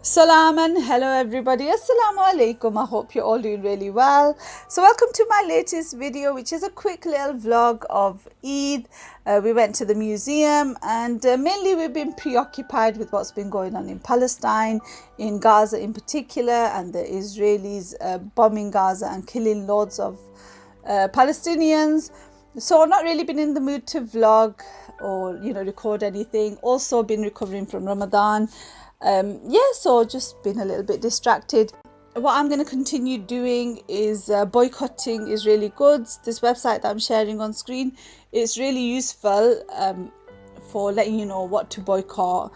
Salam and hello everybody. Assalamu alaikum. I hope you're all doing really well. So welcome to my latest video, which is a quick little vlog of Eid. We went to the museum and mainly we've been preoccupied with what's been going on in Palestine, in Gaza in particular, and the Israelis bombing Gaza and killing loads of Palestinians. So not really been in the mood to vlog or record anything. Also been recovering from Ramadan. So just been a little bit distracted. What I'm going to continue doing is boycotting Israeli goods. This website that I'm sharing on screen, it's really useful for letting you know what to boycott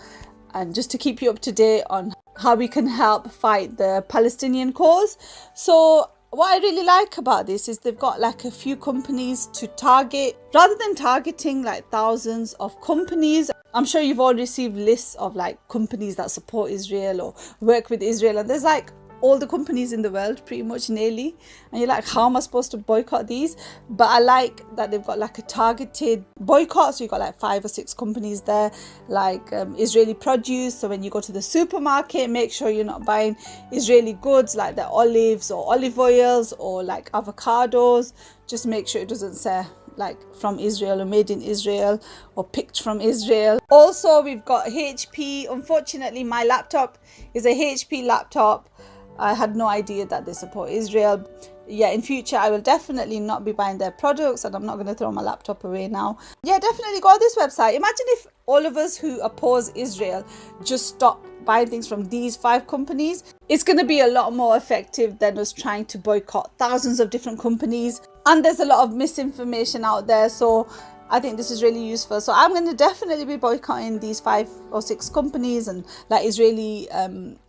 and just to keep you up to date on how we can help fight the Palestinian cause. So what I really like about this is they've got like a few companies to target rather than targeting like thousands of companies. I'm sure you've all received lists of like companies that support Israel or work with Israel, and there's like all the companies in the world pretty much nearly, and you're like, how am I supposed to boycott these? But I like that they've got like a targeted boycott. So you've got like 5 or 6 companies there, like Israeli produce. So when you go to the supermarket, make sure you're not buying Israeli goods like the olives or olive oils or like avocados. Just make sure it doesn't say like from Israel or made in Israel or picked from Israel. Also, we've got HP. Unfortunately, my laptop is a HP laptop. I had no idea that they support Israel. Yeah, in future I will definitely not be buying their products, and I'm not going to throw my laptop away now. Yeah, definitely go to this website. Imagine if all of us who oppose Israel just stop buying things from these 5 companies. It's going to be a lot more effective than us trying to boycott thousands of different companies. And there's a lot of misinformation out there, so I think this is really useful. So I'm going to definitely be boycotting these 5 or 6 companies and like Israeli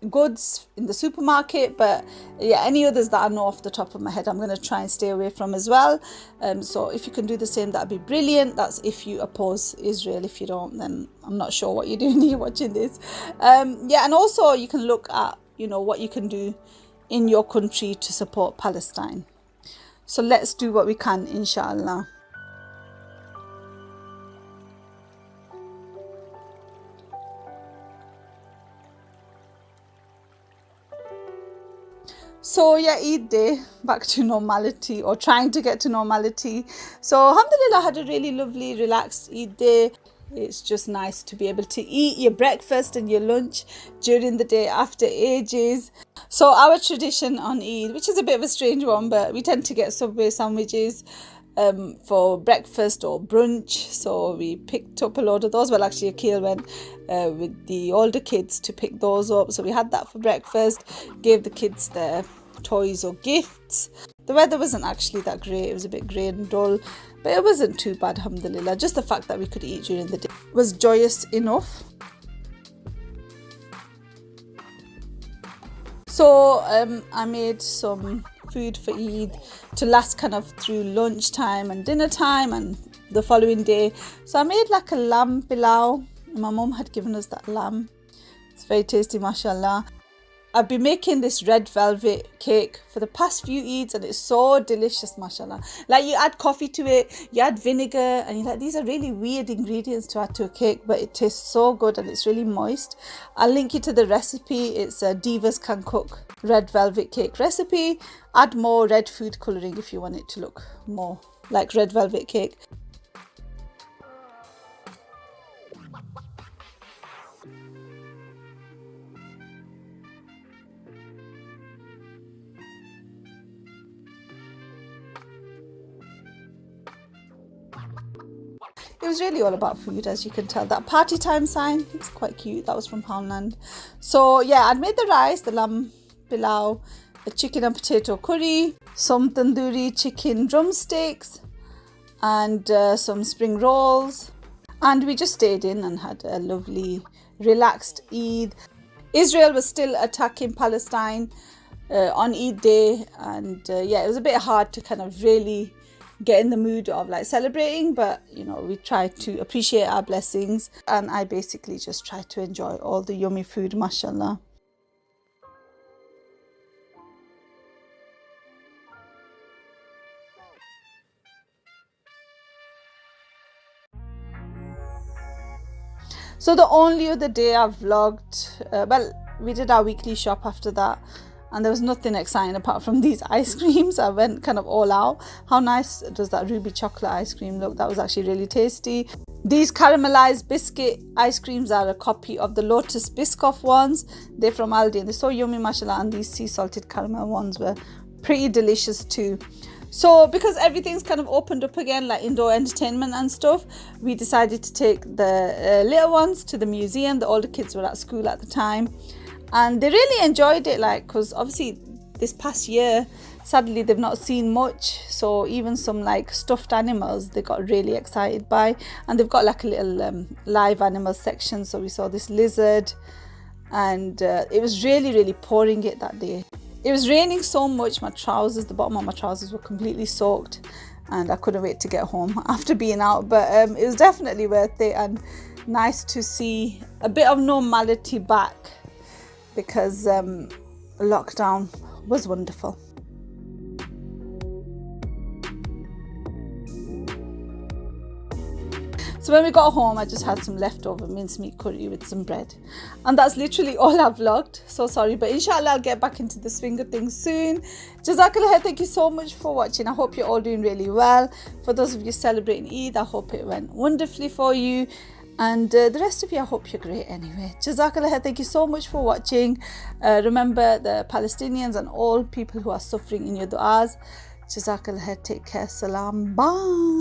goods in the supermarket. But yeah, any others that I know off the top of my head, I'm going to try and stay away from as well. So if you can do the same, that'd be brilliant. That's if you oppose Israel. If you don't, then I'm not sure what you're doing here watching this. And also you can look at what you can do in your country to support Palestine. So let's do what we can, inshallah. So yeah, Eid day, back to normality, or trying to get to normality. So alhamdulillah, I had a really lovely relaxed Eid day. It's just nice to be able to eat your breakfast and your lunch during the day after ages. So our tradition on Eid, which is a bit of a strange one, but we tend to get Subway sandwiches for breakfast or brunch. So we picked up a load of those. Well, actually Akil went with the older kids to pick those up. So we had that for breakfast, gave the kids their toys or gifts. The weather wasn't actually that great. It was a bit grey and dull, but it wasn't too bad, alhamdulillah. Just the fact that we could eat during the day was joyous enough. So I made some food for Eid to last kind of through lunchtime and dinner time and the following day. So I made like a lamb pilau. My mum had given us that lamb. It's very tasty, mashallah. I've been making this red velvet cake for the past few Eids, and it's so delicious, mashallah. Like, you add coffee to it, you add vinegar, and you're like, these are really weird ingredients to add to a cake, but it tastes so good and it's really moist. I'll link you to the recipe. It's a Divas Can Cook red velvet cake recipe. Add more red food colouring if you want it to look more like red velvet cake. It was really all about food, as you can tell. That party time sign, it's quite cute. That was from Poundland. So yeah, I'd made the rice, the lamb pilau, a chicken and potato curry, some tandoori chicken drumsticks, and some spring rolls. And we just stayed in and had a lovely, relaxed Eid. Israel was still attacking Palestine on Eid day, and it was a bit hard to kind of really get in the mood of like celebrating, but we try to appreciate our blessings, and I basically just try to enjoy all the yummy food, mashallah. So the only other day I've vlogged, we did our weekly shop after that, and there was nothing exciting apart from these ice creams. I went kind of all out. How nice does that ruby chocolate ice cream look? That was actually really tasty. These caramelized biscuit ice creams are a copy of the Lotus Biscoff ones. They're from Aldi and they're so yummy, mashallah, and these sea salted caramel ones were pretty delicious too. So because everything's kind of opened up again, like indoor entertainment and stuff, we decided to take the little ones to the museum. The older kids were at school at the time, and they really enjoyed it, like, because obviously this past year, sadly, they've not seen much. So even some like stuffed animals, they got really excited by, and they've got like a little live animal section. So we saw this lizard, and it was really, really pouring it that day. It was raining so much, my trousers, the bottom of my trousers were completely soaked, and I couldn't wait to get home after being out. But it was definitely worth it, and nice to see a bit of normality back, because lockdown was wonderful. So when we got home, I just had some leftover mincemeat curry with some bread, and that's literally all I've vlogged. So sorry, but inshallah I'll get back into the swing of things soon. Jazakallah khair, thank you so much for watching. I hope you're all doing really well. For those of you celebrating Eid, I hope it went wonderfully for you, and the rest of you, I hope you're great anyway. Jazakallah khair, thank you so much for watching. Remember the Palestinians and all people who are suffering in your du'as. Jazakallah khair, take care, salam, bye.